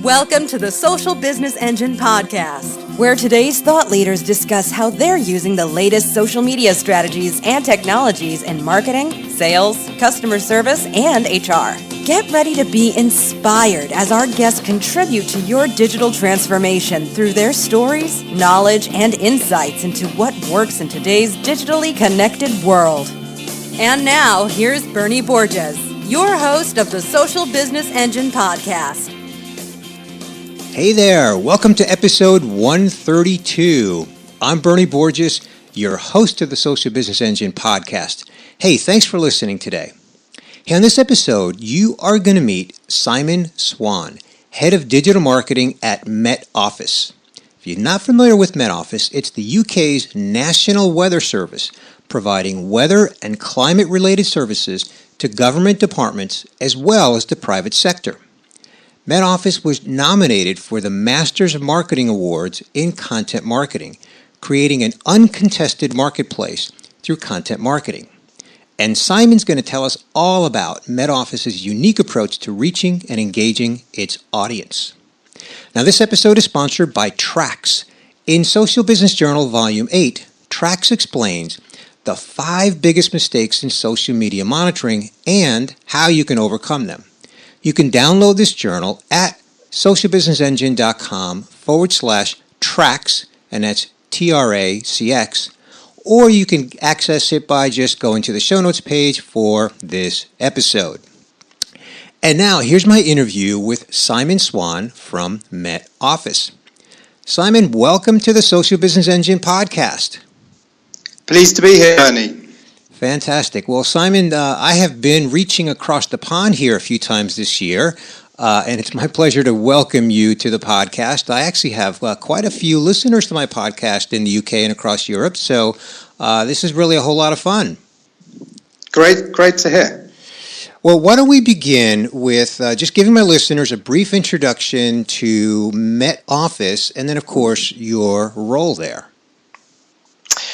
Welcome to the Social Business Engine podcast, where today's thought leaders discuss how they're using the latest social media strategies and technologies in marketing, sales, customer service, and HR. Get ready to be inspired as our guests contribute to your digital transformation through their stories, knowledge, and insights into what works in today's digitally connected world. And now, here's Bernie Borges, your host of the Social Business Engine podcast. Hey there, welcome to episode 132. I'm Bernie Borges, your host of the Social Business Engine podcast. Hey, thanks for listening today. Hey, on this episode, you are going to meet Simon Swan, Head of Digital Marketing at Met Office. If you're not familiar with Met Office, it's the UK's National Weather Service, providing weather and climate-related services to government departments as well as the private sector. Met Office was nominated for the Masters of Marketing Awards in Content Marketing, creating an uncontested marketplace through content marketing. And Simon's going to tell us all about Met Office's unique approach to reaching and engaging its audience. Now, this episode is sponsored by Trax. In Social Business Journal, Volume 8, Trax explains the 5 biggest mistakes in social media monitoring and how you can overcome them. You can download this journal at socialbusinessengine.com/Trax, and that's TRACX, or you can access it by just going to the show notes page for this episode. And now, here's my interview with Simon Swan from Met Office. Simon, welcome to the Social Business Engine podcast. Pleased to be here, Bernie. Fantastic. Well, Simon, I have been reaching across the pond here a few times this year, and it's my pleasure to welcome you to the podcast. I actually have quite a few listeners to my podcast in the UK and across Europe, so this is really a whole lot of fun. Great to hear. Well, why don't we begin with just giving my listeners a brief introduction to Met Office and then, of course, your role there.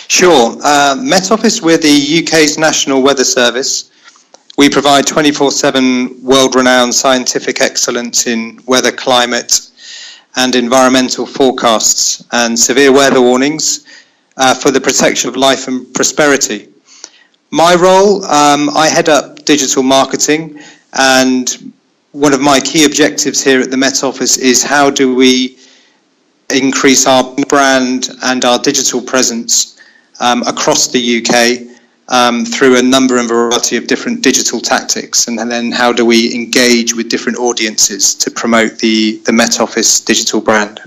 Sure. Met Office, we're the UK's National Weather Service. We provide 24/7 world-renowned scientific excellence in weather, climate, and environmental forecasts and severe weather warnings for the protection of life and prosperity. My role, I head up digital marketing, and one of my key objectives here at the Met Office is how do we increase our brand and our digital presence across the UK through a number and variety of different digital tactics, and then how do we engage with different audiences to promote the Met Office digital brand.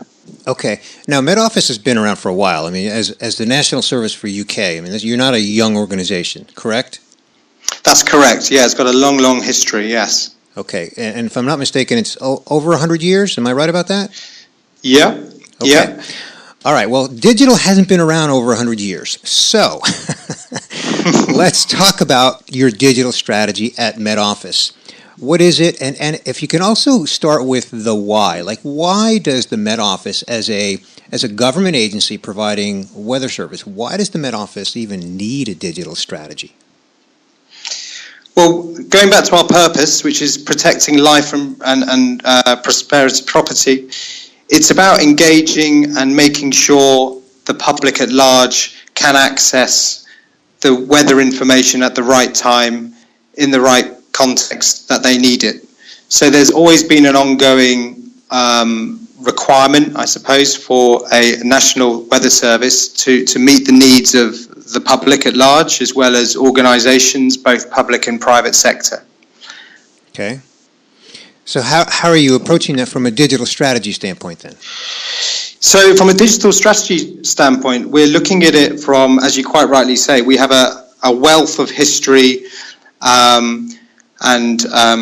Okay. Now, Met Office has been around for a while. I mean, as the national service for UK, I mean, you're not a young organization, correct? That's correct. Yeah, it's got a long history, yes. Okay. And if I'm not mistaken, it's over 100 years. Am I right about that? Yeah. Okay. Yeah. All right, well, digital hasn't been around over 100 years, so let's talk about your digital strategy at Met Office. What is it, and if you can also start with the why, like why does the Met Office, as a government agency providing weather service, why does the Met Office even need a digital strategy? Well, going back to our purpose, which is protecting life and prosperity, property, it's about engaging and making sure the public at large can access the weather information at the right time, in the right context that they need it. So there's always been an ongoing requirement, I suppose, for a national weather service to meet the needs of the public at large, as well as organisations, both public and private sector. Okay. So how are you approaching that from a digital strategy standpoint then? So from a digital strategy standpoint, we're looking at it from, as you quite rightly say, we have a wealth of history and a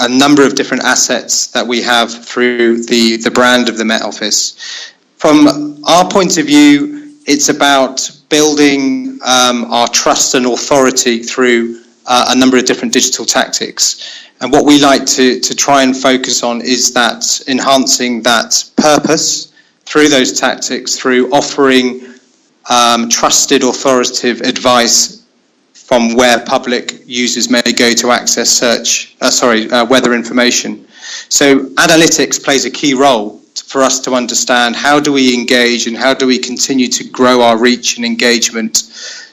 number of different assets that we have through the brand of the Met Office. From our point of view, it's about building our trust and authority through a number of different digital tactics. And what we like to try and focus on is that enhancing that purpose through those tactics, through offering trusted, authoritative advice from where public users may go to access weather information. So analytics plays a key role for us to understand how do we engage and how do we continue to grow our reach and engagement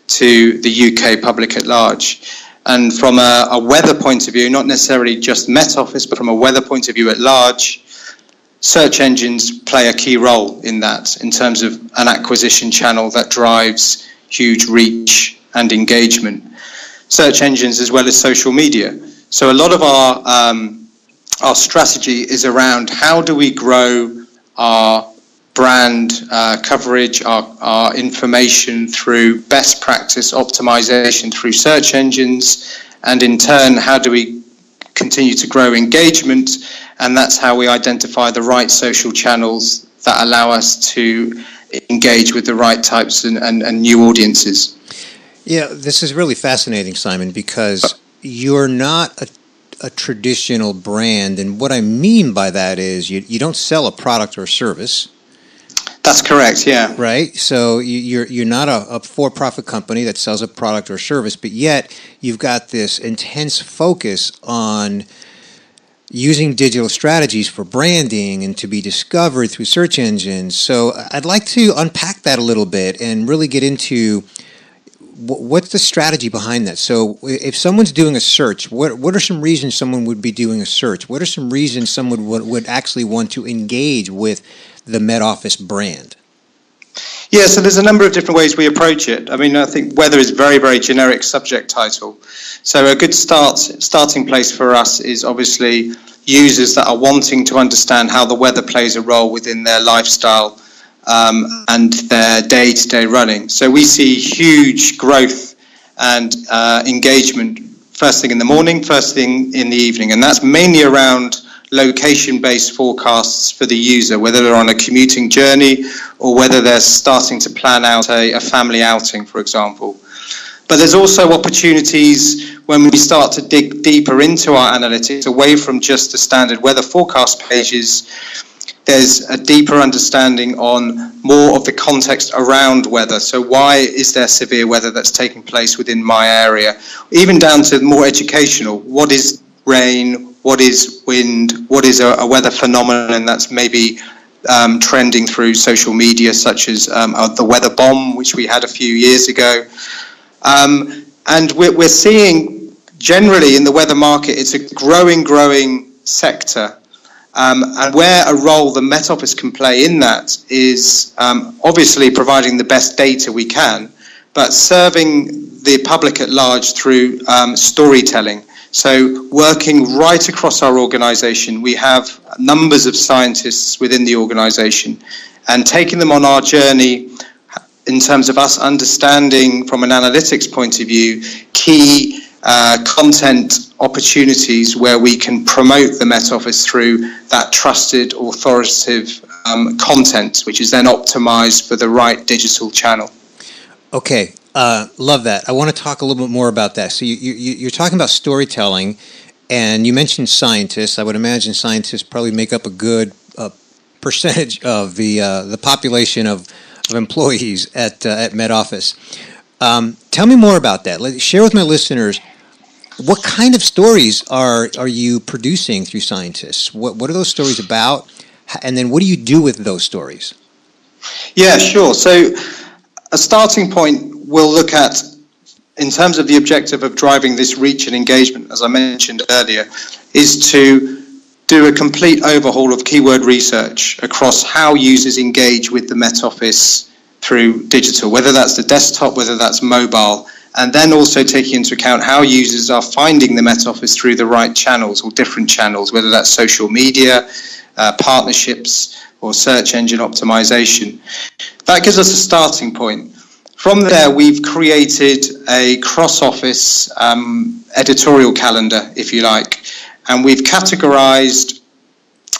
to the UK public at large. And from a weather point of view, not necessarily just Met Office, but from a weather point of view at large, search engines play a key role in that, in terms of an acquisition channel that drives huge reach and engagement. Search engines as well as social media. So a lot of our strategy is around how do we grow our brand coverage, our information through best practice optimization through search engines, and in turn, how do we continue to grow engagement? And that's how we identify the right social channels that allow us to engage with the right types and new audiences. Yeah, this is really fascinating, Simon, because you're not a traditional brand, and what I mean by that is you don't sell a product or service. That's correct, yeah. Right? So you're not a for-profit company that sells a product or service, but yet you've got this intense focus on using digital strategies for branding and to be discovered through search engines. So I'd like to unpack that a little bit and really get into what's the strategy behind that. So if someone's doing a search, what are some reasons someone would be doing a search? What are some reasons someone would actually want to engage with the Met Office brand? Yeah, so there's a number of different ways we approach it. I mean, I think weather is very, very generic subject title. So a good starting place for us is obviously users that are wanting to understand how the weather plays a role within their lifestyle and their day-to-day running. So we see huge growth and engagement first thing in the morning, first thing in the evening, and that's mainly around location-based forecasts for the user, whether they're on a commuting journey or whether they're starting to plan out a family outing, for example. But there's also opportunities when we start to dig deeper into our analytics, away from just the standard weather forecast pages. There's a deeper understanding on more of the context around weather. So why is there severe weather that's taking place within my area? Even down to more educational. What is rain? What is wind? What is a weather phenomenon that's maybe trending through social media, such as the weather bomb, which we had a few years ago. And we're seeing generally in the weather market, it's a growing sector. And where a role the Met Office can play in that is obviously providing the best data we can, but serving the public at large through storytelling. So working right across our organisation, we have numbers of scientists within the organisation, and taking them on our journey in terms of us understanding from an analytics point of view key content opportunities where we can promote the Met Office through that trusted, authoritative content, which is then optimised for the right digital channel. Okay, love that. I want to talk a little bit more about that. So you're talking about storytelling, and you mentioned scientists. I would imagine scientists probably make up a good percentage of the population of employees at Met Office. Tell me more about that. Share with my listeners, what kind of stories are you producing through scientists? What are those stories about? And then what do you do with those stories? Yeah, sure. So a starting point we'll look at in terms of the objective of driving this reach and engagement, as I mentioned earlier, is to do a complete overhaul of keyword research across how users engage with the Met Office through digital, whether that's the desktop, whether that's mobile, and then also taking into account how users are finding the Met Office through the right channels or different channels, whether that's social media, partnerships, or search engine optimization. That gives us a starting point. From there, we've created a cross-office editorial calendar, if you like, and we've categorized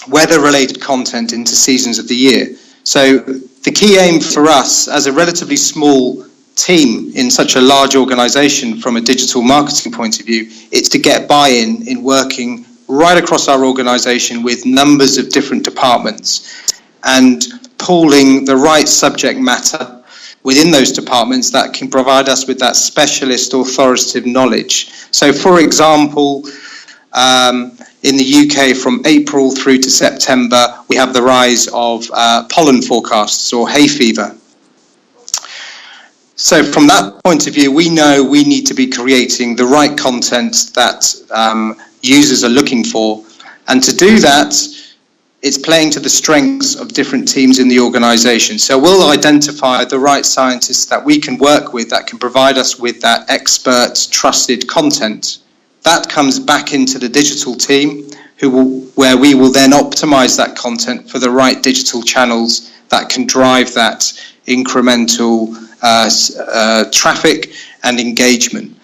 weather-related content into seasons of the year. So the key aim for us as a relatively small team in such a large organization from a digital marketing point of view, it's to get buy-in in working right across our organization with numbers of different departments and pooling the right subject matter within those departments that can provide us with that specialist authoritative knowledge. So for example, in the UK from April through to September, we have the rise of pollen forecasts or hay fever. So from that point of view, we know we need to be creating the right content that users are looking for. And to do that, it's playing to the strengths of different teams in the organization. So we'll identify the right scientists that we can work with that can provide us with that expert, trusted content. That comes back into the digital team, where we will then optimize that content for the right digital channels that can drive that incremental traffic and engagement.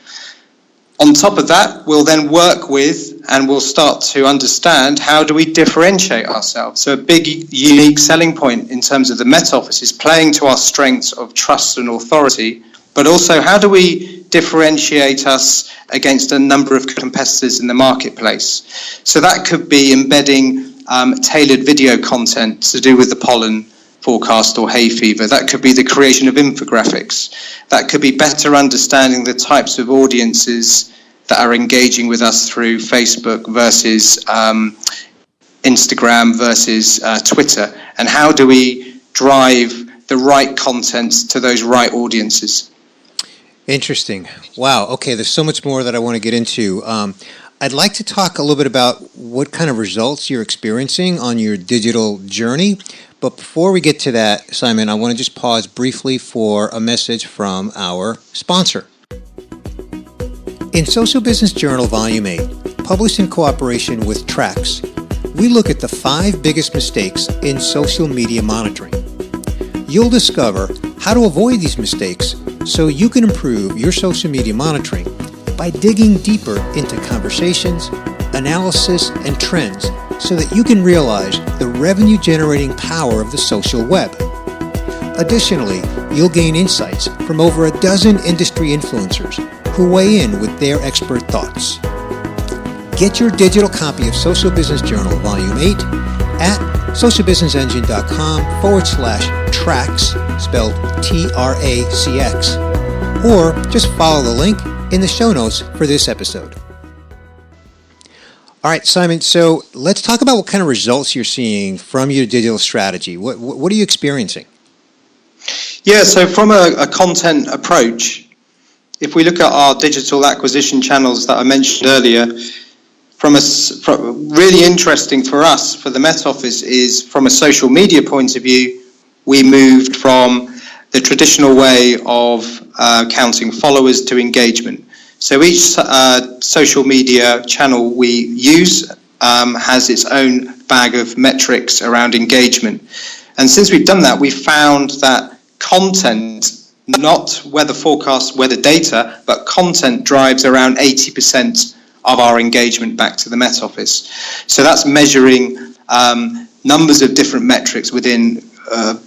On top of that, we'll then work with and we'll start to understand how do we differentiate ourselves. So a big unique selling point in terms of the Met Office is playing to our strengths of trust and authority, but also how do we differentiate us against a number of competitors in the marketplace. So that could be embedding tailored video content to do with the pollen forecast or hay fever. That could be the creation of infographics. That could be better understanding the types of audiences that are engaging with us through Facebook versus Instagram versus Twitter, and how do we drive the right content to those right audiences. Interesting. Wow. Okay, there's so much more that I want to get into. I'd like to talk a little bit about what kind of results you're experiencing on your digital journey. But before we get to that, Simon, I want to just pause briefly for a message from our sponsor. In Social Business Journal Volume 8, published in cooperation with Trax, we look at the 5 biggest mistakes in social media monitoring. You'll discover how to avoid these mistakes so you can improve your social media monitoring by digging deeper into conversations, analysis, and trends so that you can realize the revenue-generating power of the social web. Additionally, you'll gain insights from over a dozen industry influencers who weigh in with their expert thoughts. Get your digital copy of Social Business Journal Volume 8 at socialbusinessengine.com/tracks, spelled TRACX, or just follow the link in the show notes for this episode. All right, Simon, so let's talk about what kind of results you're seeing from your digital strategy. What are you experiencing? Yeah, so from a content approach, if we look at our digital acquisition channels that I mentioned earlier, from really interesting for us, for the Met Office, is from a social media point of view, we moved from the traditional way of counting followers to engagement. So each social media channel we use has its own bag of metrics around engagement. And since we've done that, we found that content, not weather forecasts, weather data, but content drives around 80% of our engagement back to the Met Office. So that's measuring numbers of different metrics within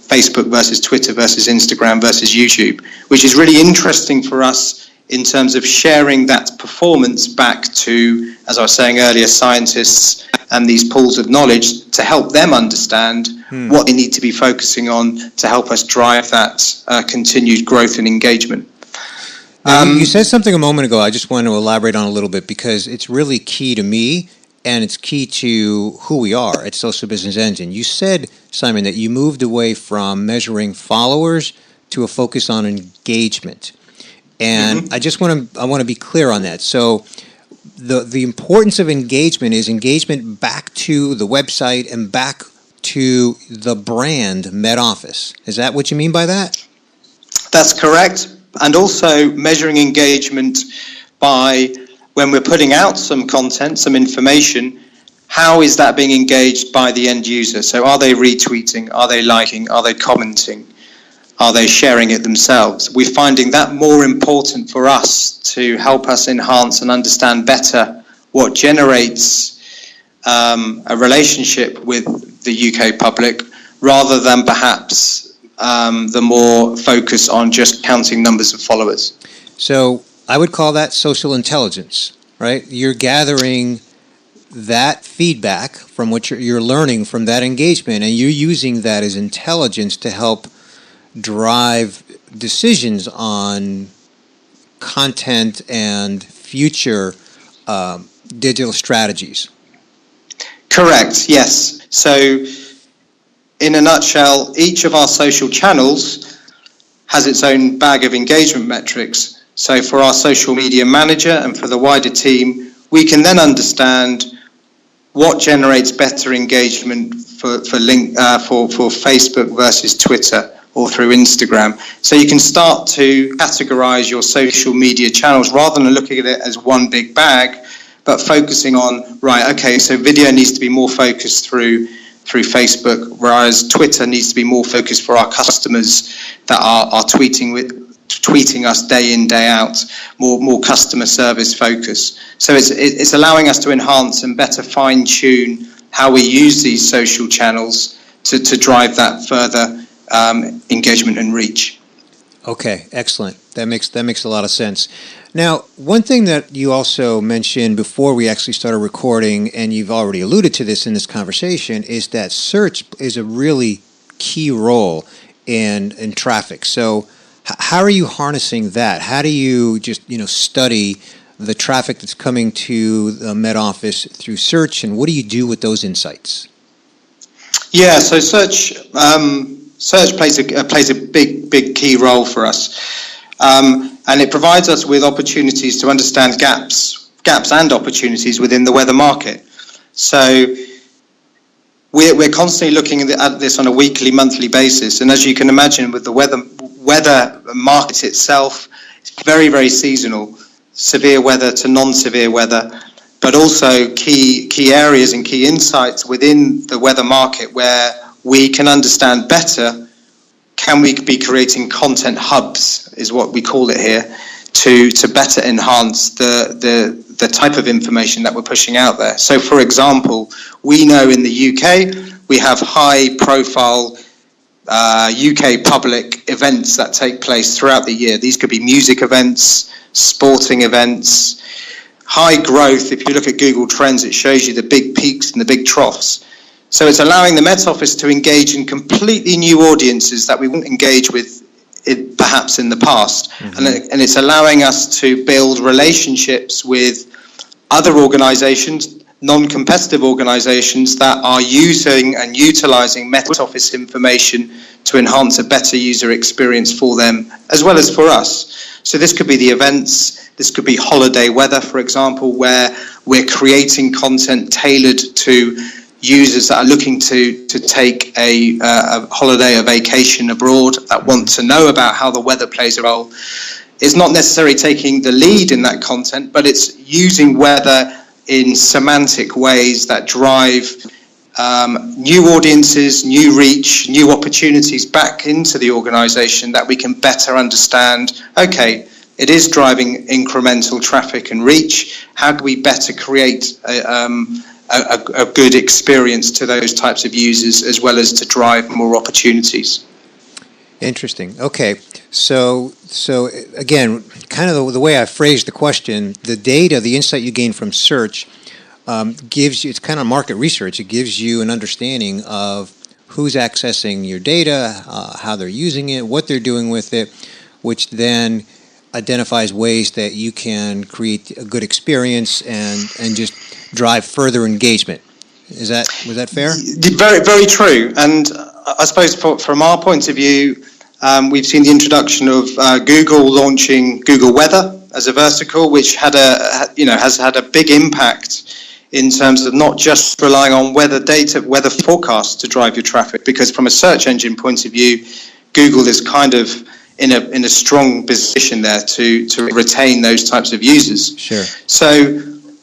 Facebook versus Twitter versus Instagram versus YouTube, which is really interesting for us in terms of sharing that performance back to, as I was saying earlier, scientists and these pools of knowledge to help them understand what they need to be focusing on to help us drive that continued growth and engagement. You said something a moment ago I just want to elaborate on a little bit because it's really key to me and it's key to who we are at Social Business Engine. You said, Simon, that you moved away from measuring followers to a focus on engagement. And I want to be clear on that. So the importance of engagement is engagement back to the website and back to the brand Met Office. Is that what you mean by that? That's correct. And also measuring engagement by when we're putting out some content, some information, how is that being engaged by the end user? So are they retweeting? Are they liking? Are they commenting? Are they sharing it themselves? We're finding that more important for us to help us enhance and understand better what generates a relationship with the UK public, rather than perhaps the more focus on just counting numbers of followers. So I would call that social intelligence, right? You're gathering that feedback from what you're learning from that engagement, and you're using that as intelligence to help drive decisions on content and future digital strategies. Correct, yes. So in a nutshell, each of our social channels has its own bag of engagement metrics. So for our social media manager and for the wider team, we can then understand what generates better engagement for Facebook versus Twitter or through Instagram. So you can start to categorize your social media channels rather than looking at it as one big bag, but focusing on, right, okay, so video needs to be more focused through Facebook, whereas Twitter needs to be more focused for our customers that are tweeting us day in, day out, more customer service focus. So it's allowing us to enhance and better fine tune how we use these social channels to drive that further engagement and reach. Okay, excellent. That makes a lot of sense. Now, one thing that you also mentioned before we actually started recording, and you've already alluded to this in this conversation, is that search is a really key role in traffic. So how are you harnessing that? How do you just study the traffic that's coming to the Met Office through search, and what do you do with those insights? Yeah, so search plays a big key role for us, and it provides us with opportunities to understand gaps and opportunities within the weather market. So we're constantly looking at this on a weekly, monthly basis, and as you can imagine, with the weather market itself, it's very, very seasonal, severe weather to non-severe weather, but also key areas and key insights within the weather market where we can understand better. Can we be creating content hubs, is what we call it here, to better enhance the type of information that we're pushing out there. So, for example, we know in the UK we have high-profile UK public events that take place throughout the year. These could be music events, sporting events, high growth. If you look at Google Trends, it shows you the big peaks and the big troughs. So it's allowing the Met Office to engage in completely new audiences that we wouldn't engage with perhaps in the past. Mm-hmm. And it's allowing us to build relationships with other organizations, non-competitive organizations that are using and utilizing Met Office information to enhance a better user experience for them as well as for us. So this could be the events, this could be holiday weather, for example, where we're creating content tailored to users that are looking to take a holiday, a vacation abroad, that want to know about how the weather plays a role. It's not necessarily taking the lead in that content, but it's using weather in semantic ways that drive new audiences, new reach, new opportunities back into the organization that we can better understand, okay, it is driving incremental traffic and reach. How can we better create a good experience to those types of users as well as to drive more opportunities? Interesting. Okay. So again, kind of the way I phrased the question, the data, the insight you gain from search gives you, it's kind of market research. It gives you an understanding of who's accessing your data, how they're using it, what they're doing with it, which then identifies ways that you can create a good experience and just drive further engagement. Was that fair? Very, very true. And I suppose from our point of view, we've seen the introduction of Google launching Google Weather as a vertical, which has had a big impact in terms of not just relying on weather data, weather forecasts to drive your traffic, because from a search engine point of view, Google is kind of in a strong position there to retain those types of users. Sure. So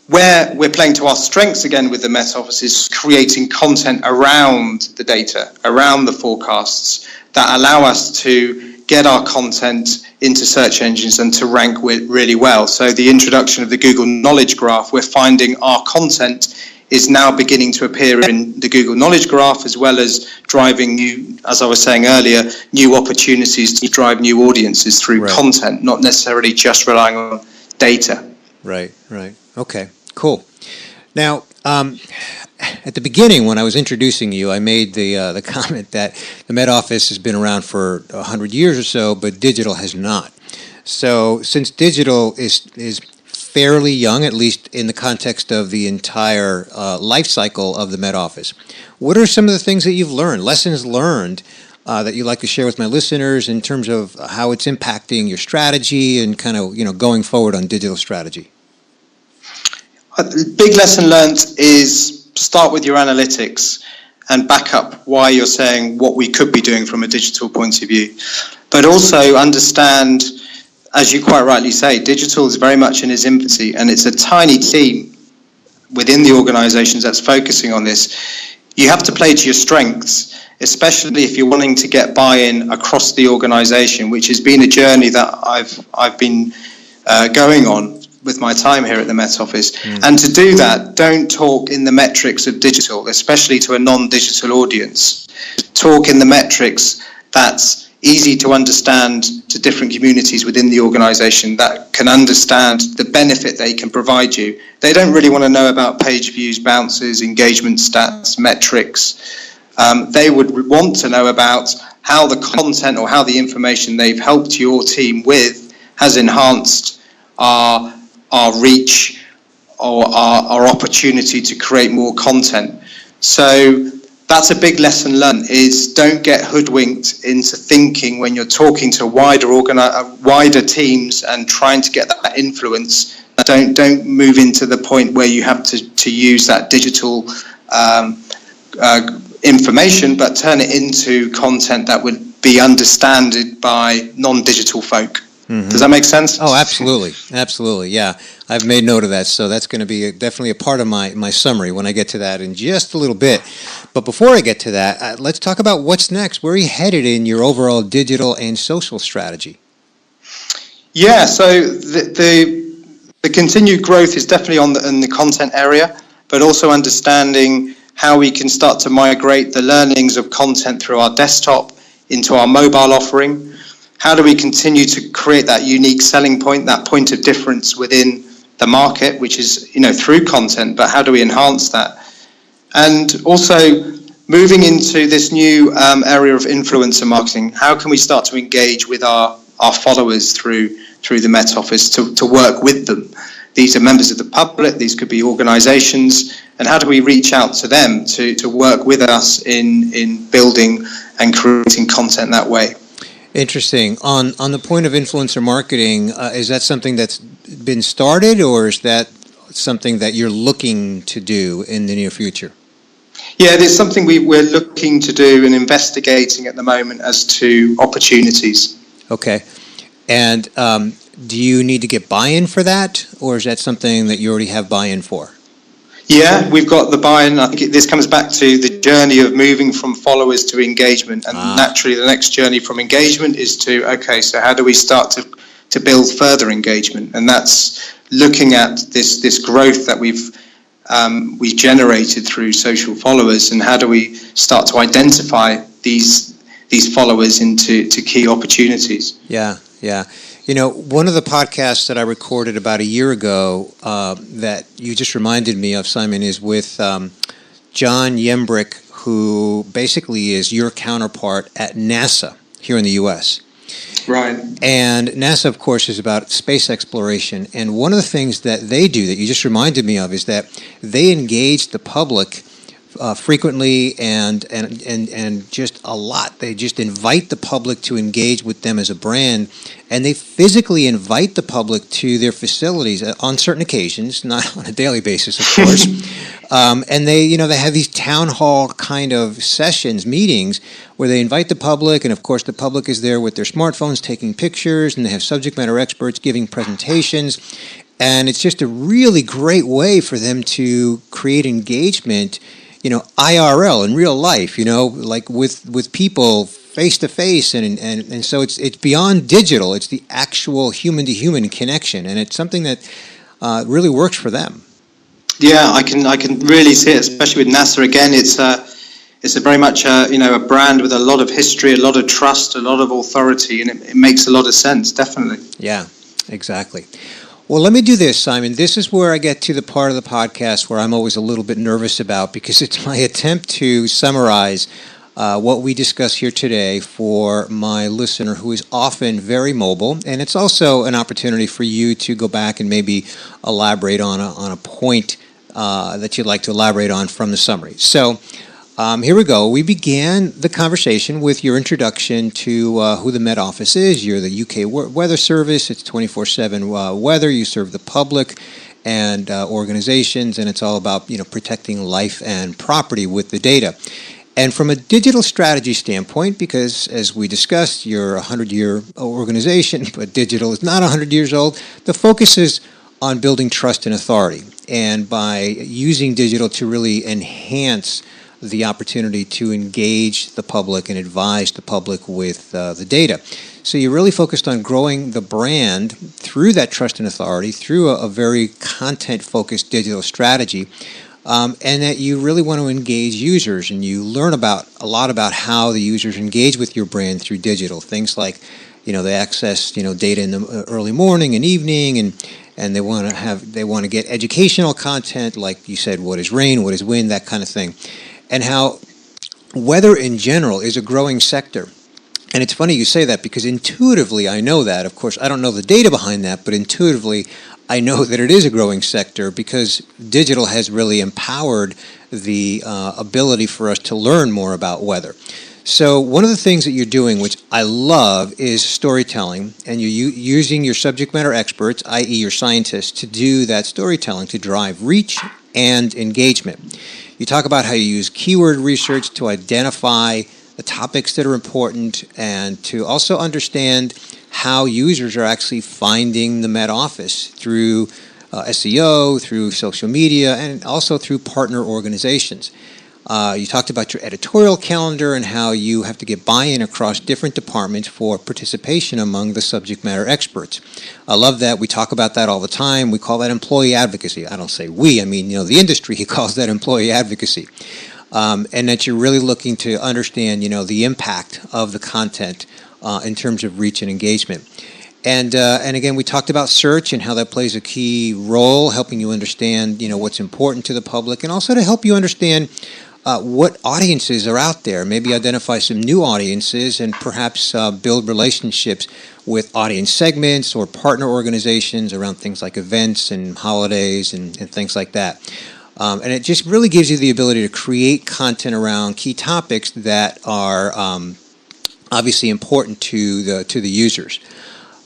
where we're playing to our strengths again with the Met Office is creating content around the data, around the forecasts that allow us to get our content into search engines and to rank really well. So the introduction of the Google Knowledge Graph, we're finding our content is now beginning to appear in the Google Knowledge Graph, as well as driving new, as I was saying earlier, new opportunities to drive new audiences through content, not necessarily just relying on data. Right. Okay, cool. Now, at the beginning, when I was introducing you, I made the comment that the Met Office has been around for 100 years or so, but digital has not. So since digital is fairly young, at least in the context of the entire life cycle of the Met Office. What are some of the things that you've learned, lessons learned, that you'd like to share with my listeners in terms of how it's impacting your strategy and kind of, going forward on digital strategy? Big lesson learned is start with your analytics and back up why you're saying what we could be doing from a digital point of view. But also understand, as you quite rightly say, digital is very much in its infancy, and it's a tiny team within the organizations that's focusing on this. You have to play to your strengths, especially if you're wanting to get buy-in across the organization, which has been a journey that I've been going on with my time here at the Met Office. And to do that, don't talk in the metrics of digital, especially to a non-digital audience. Talk in the metrics that's easy to understand to different communities within the organization that can understand the benefit they can provide you. They don't really want to know about page views, bounces, engagement stats, metrics. They would want to know about how the content or how the information they've helped your team with has enhanced our reach or our opportunity to create more content. So that's a big lesson learned, is don't get hoodwinked into thinking when you're talking to wider teams and trying to get that influence. Don't move into the point where you have to use that digital information, but turn it into content that would be understood by non-digital folk. Mm-hmm. Does that make sense? Oh, absolutely. Absolutely, yeah. I've made note of that, so that's going to be definitely a part of my summary when I get to that in just a little bit. But before I get to that, let's talk about what's next. Where are you headed in your overall digital and social strategy? Yeah, so the continued growth is definitely in the content area, but also understanding how we can start to migrate the learnings of content through our desktop into our mobile offering. How do we continue to create that unique selling point, that point of difference within the market, which is, through content, but how do we enhance that? And also moving into this new area of influencer marketing, how can we start to engage with our followers through the Met Office to work with them? These are members of the public, these could be organizations, and how do we reach out to them to work with us in building and creating content that way? Interesting. On the point of influencer marketing, is that something that's been started, or is that something that you're looking to do in the near future? Yeah, there's something we're looking to do and investigating at the moment as to opportunities. Okay. And do you need to get buy-in for that, or is that something that you already have buy-in for? Yeah, we've got the buy-in. I think this comes back to the journey of moving from followers to engagement. And naturally, the next journey from engagement is to, okay, so how do we start to build further engagement? And that's looking at this growth that we've generated through social followers, and how do we start to identify these followers into key opportunities? Yeah. One of the podcasts that I recorded about a year ago that you just reminded me of, Simon, is with John Yembrick, who basically is your counterpart at NASA here in the U.S. Right. And NASA, of course, is about space exploration. And one of the things that they do that you just reminded me of is that they engage the public frequently and just a lot. They just invite the public to engage with them as a brand, and they physically invite the public to their facilities on certain occasions, not on a daily basis, of course. And they have these town hall kind of sessions, meetings, where they invite the public, and of course the public is there with their smartphones taking pictures, and they have subject matter experts giving presentations. And it's just a really great way for them to create engagement, IRL, in real life, like with people face to face, and so it's beyond digital. It's the actual human to human connection, and it's something that really works for them. Yeah, I can really see it, especially with NASA. Again, it's a very much a brand with a lot of history, a lot of trust, a lot of authority, and it makes a lot of sense, definitely. Yeah, exactly. Well, let me do this, Simon. This is where I get to the part of the podcast where I'm always a little bit nervous about, because it's my attempt to summarize what we discuss here today for my listener who is often very mobile, and it's also an opportunity for you to go back and maybe elaborate on a point that you'd like to elaborate on from the summary. So here we go. We began the conversation with your introduction to who the Met Office is. You're the UK Weather Service. It's 24/7 weather. You serve the public and organizations, and it's all about protecting life and property with the data. And from a digital strategy standpoint, because as we discussed, you're a 100-year organization, but digital is not 100 years old, the focus is on building trust and authority. And by using digital to really enhance the opportunity to engage the public and advise the public with the data. So you're really focused on growing the brand through that trust and authority, through a very content-focused digital strategy. And that you really want to engage users, and you learn a lot about how the users engage with your brand through digital. Things like, they access data in the early morning and evening, and they want to get educational content, like you said, what is rain, what is wind, that kind of thing, and how weather in general is a growing sector. And it's funny you say that, because intuitively I know that. Of course, I don't know the data behind that, but intuitively I know that it is a growing sector because digital has really empowered the ability for us to learn more about weather. So one of the things that you're doing, which I love, is storytelling, and you're using your subject matter experts, i.e. your scientists, to do that storytelling to drive reach and engagement. You talk about how you use keyword research to identify the topics that are important and to also understand how users are actually finding the Met Office through SEO, through social media, and also through partner organizations. You talked about your editorial calendar and how you have to get buy-in across different departments for participation among the subject matter experts. I love that. We talk about that all the time. We call that employee advocacy. I don't say we, I mean, the industry calls that employee advocacy. And that you're really looking to understand, the impact of the content in terms of reach and engagement. And again, we talked about search and how that plays a key role, helping you understand, what's important to the public, and also to help you understand what audiences are out there, maybe identify some new audiences, and perhaps build relationships with audience segments or partner organizations around things like events and holidays and things like that. And it just really gives you the ability to create content around key topics that are obviously important to the users.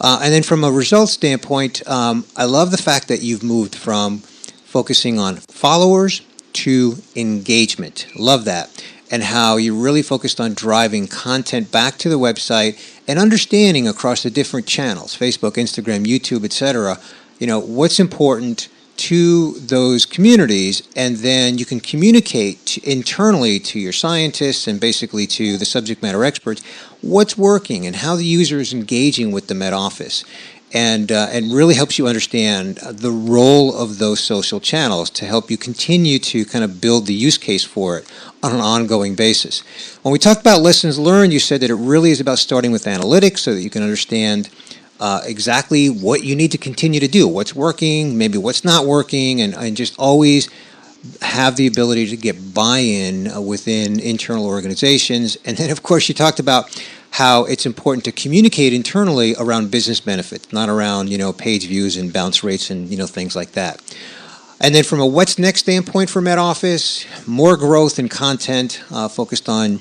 And then from a results standpoint, I love the fact that you've moved from focusing on followers to engagement. Love that. And how you really focused on driving content back to the website and understanding across the different channels, Facebook, Instagram, YouTube, etc., what's important to those communities, and then you can communicate internally to your scientists and basically to the subject matter experts what's working and how the user is engaging with the Met Office, and really helps you understand the role of those social channels to help you continue to kind of build the use case for it on an ongoing basis. When we talked about lessons learned, you said that it really is about starting with analytics so that you can understand exactly what you need to continue to do, what's working, maybe what's not working, and just always have the ability to get buy-in within internal organizations. And then, of course, you talked about how it's important to communicate internally around business benefits, not around, page views and bounce rates and, things like that. And then from a what's next standpoint for Met Office, more growth and content focused on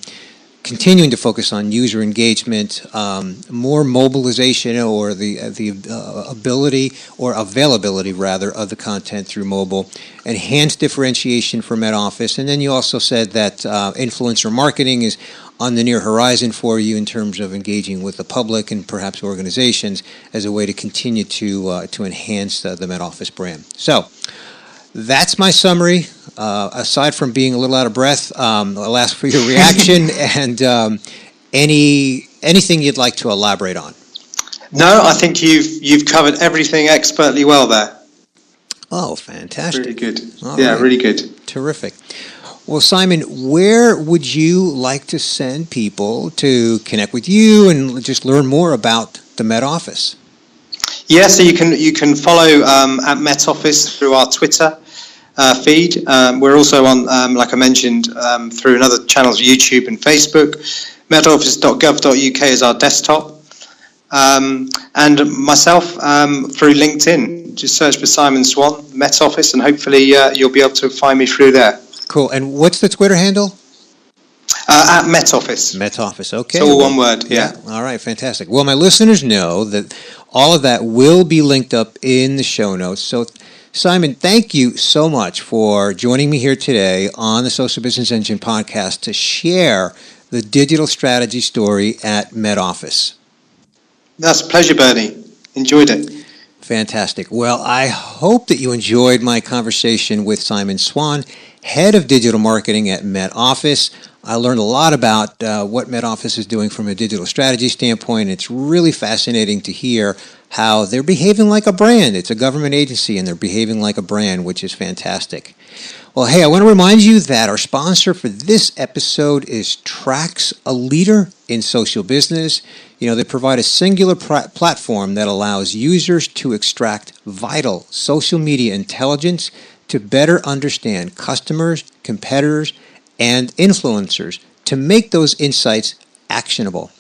continuing to focus on user engagement, more mobilization or the ability or availability rather of the content through mobile, enhanced differentiation for Met Office, and then you also said that influencer marketing is on the near horizon for you in terms of engaging with the public and perhaps organizations as a way to continue to enhance the Met Office brand. So that's my summary. Aside from being a little out of breath, I'll ask for your reaction and anything you'd like to elaborate on. No, I think you've covered everything expertly well there. Oh, fantastic. Really good. All right. Really good. Terrific. Well, Simon, where would you like to send people to connect with you and just learn more about the Met Office? Yeah, so you can follow at Met Office through our Twitter. feed. We're also on, like I mentioned, through another channels, YouTube and Facebook. metoffice.gov.uk is our desktop. And myself through LinkedIn. Just search for Simon Swan, Met Office, and hopefully you'll be able to find me through there. Cool. And what's the Twitter handle? At Met Office. Met Office, okay. It's all one word, yeah. All right, fantastic. Well, my listeners know that all of that will be linked up in the show notes. So, Simon, thank you so much for joining me here today on the Social Business Engine podcast to share the digital strategy story at Met Office. That's a pleasure, Bernie. Enjoyed it. Fantastic. Well, I hope that you enjoyed my conversation with Simon Swan, Head of Digital Marketing at Met Office. I learned a lot about what Met Office is doing from a digital strategy standpoint. It's really fascinating to hear how they're behaving like a brand. It's a government agency and they're behaving like a brand, which is fantastic. Well, hey, I want to remind you that our sponsor for this episode is Trax, a leader in social business. You know, they provide a singular platform that allows users to extract vital social media intelligence to better understand customers, competitors, and influencers to make those insights actionable.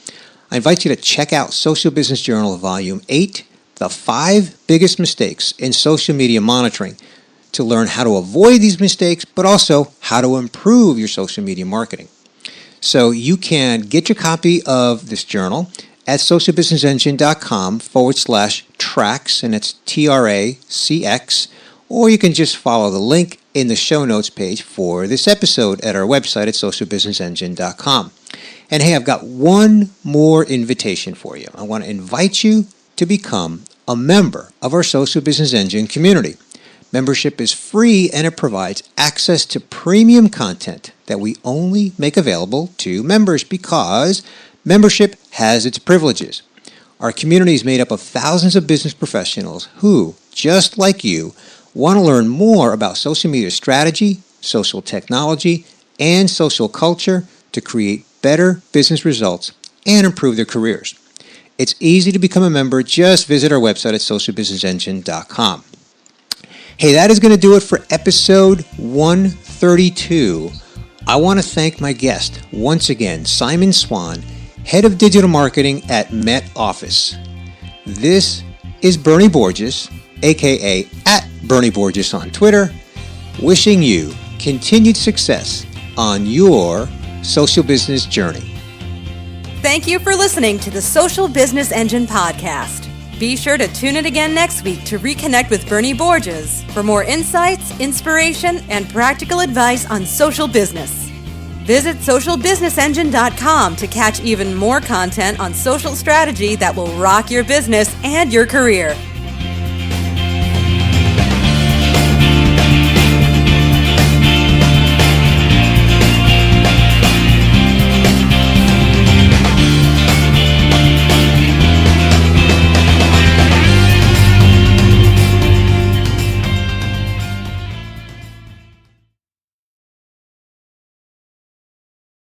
I invite you to check out Social Business Journal Volume 8, The 5 Biggest Mistakes in Social Media Monitoring, to learn how to avoid these mistakes, but also how to improve your social media marketing. So you can get your copy of this journal at socialbusinessengine.com/Trax, and it's TRACX, or you can just follow the link in the show notes page for this episode at our website at socialbusinessengine.com. And hey, I've got one more invitation for you. I want to invite you to become a member of our Social Business Engine community. Membership is free and it provides access to premium content that we only make available to members because membership has its privileges. Our community is made up of thousands of business professionals who, just like you, want to learn more about social media strategy, social technology, and social culture to create better business results and improve their careers. It's easy to become a member. Just visit our website at socialbusinessengine.com. Hey, that is going to do it for episode 132. I want to thank my guest once again, Simon Swan, Head of Digital Marketing at Met Office. This is Bernie Borges, aka at Bernie Borges on Twitter, wishing you continued success on your social business journey. Thank you for listening to the Social Business Engine podcast. Be sure to tune in again next week to reconnect with Bernie Borges for more insights, inspiration, and practical advice on social business. Visit socialbusinessengine.com to catch even more content on social strategy that will rock your business and your career.